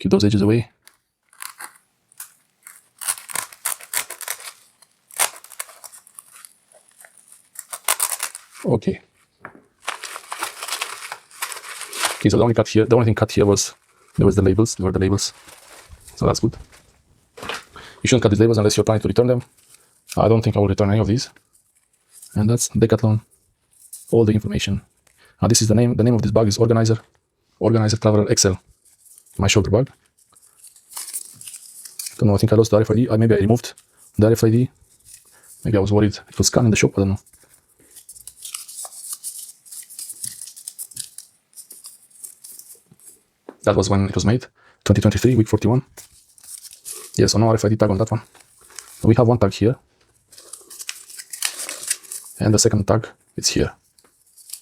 Keep those edges away. Okay. Okay, so the only thing cut here was the labels. There were the labels. So that's good. You shouldn't cut these labels unless you're planning to return them. I don't think I will return any of these. And that's Decathlon. All the information. This is the name. The name of this bag is Organizer Traveler XL. My shoulder bag. Don't know. I think I lost the RFID. Maybe I removed the RFID. Maybe I was worried it was scanned in the shop. I don't know. That was when it was made. 2023, week 41. Yeah, so no RFID tag on that one. We have one tag here. And the second tag, it's here.